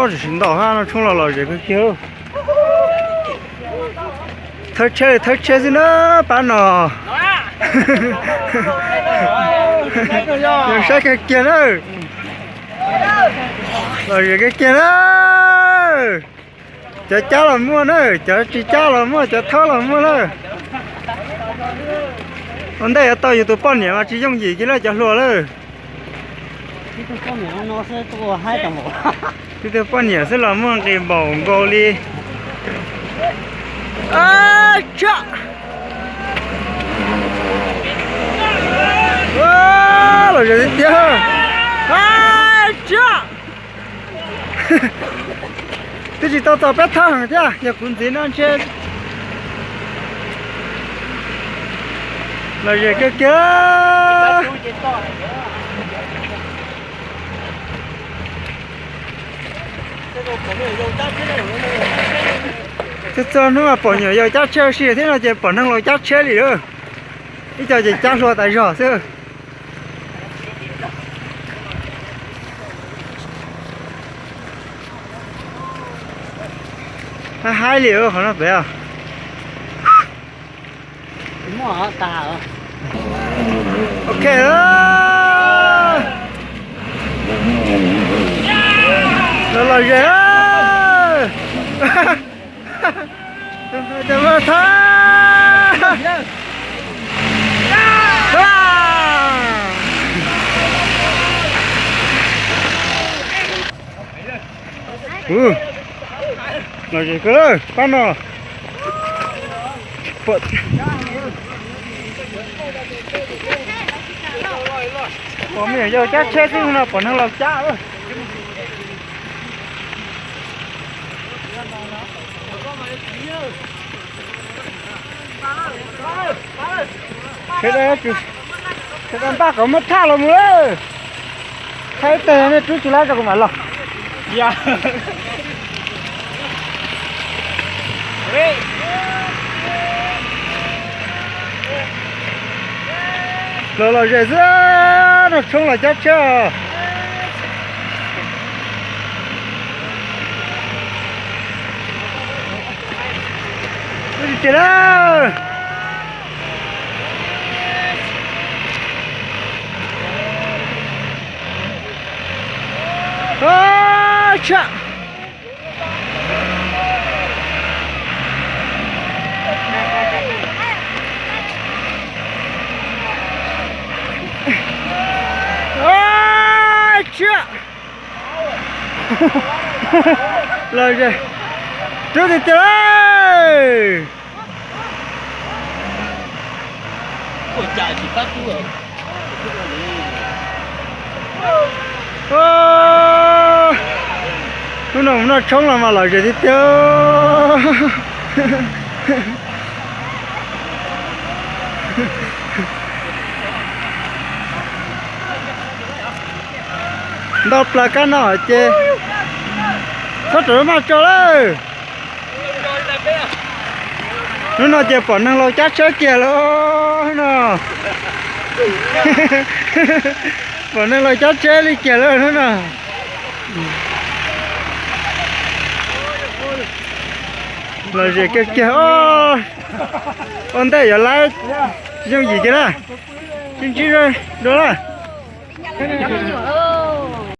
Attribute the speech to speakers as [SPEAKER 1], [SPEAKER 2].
[SPEAKER 1] 老是听到哈，那冲了这个球。他车是那办呢？有啥个见了？老这个见了，这加了么呢？这加了么？这掏了么了？我那要到有多半年嘛，只用一个了就落了。
[SPEAKER 2] 这个半年我是多还的么？
[SPEAKER 1] 这个半年是了么给毛高哩？啊这！哇，老人家，啊这！这是到别烫的，要滚进那去。老人哥哥。这真的保牛要加车是thế nào chứ bản năng lo加车đi nữa, bây giờ chỉ加số tại sao chứ? Hai liệu hả nó phải à?
[SPEAKER 2] Mua tà à?
[SPEAKER 1] Ok đó. Đó là gì á? Đừng có tha. Là gì cơ? Con nào? Phật. Có mình giờ chắc chết chứ nào còn năng làm cha nữa. Thế đây chú, thế con ta có mất tha rồi nữa. Thấy tè này chú lấy cho con mà lọc. Dạ. Rồi rẻ ra, nó trông là chắc chưa. Đi chết đâu. Chà. Chà. Lời rồi. Trước đi chơi.
[SPEAKER 2] Ôi trời chỉ bắt tôi
[SPEAKER 1] lúc nào nó trống là mà lời rồi đi chơi. Đọc là cái nào chứ? Có trở mà cho đấy. Nó nói chứ bọn năng lâu chắc chết kìa luôn nè. Bọn năng lâu chắc chết đi kìa luôn nữa nè. Là gì cái kìa. Con tay giờ lái dùng gì chứ đó? Chính rồi, đó là.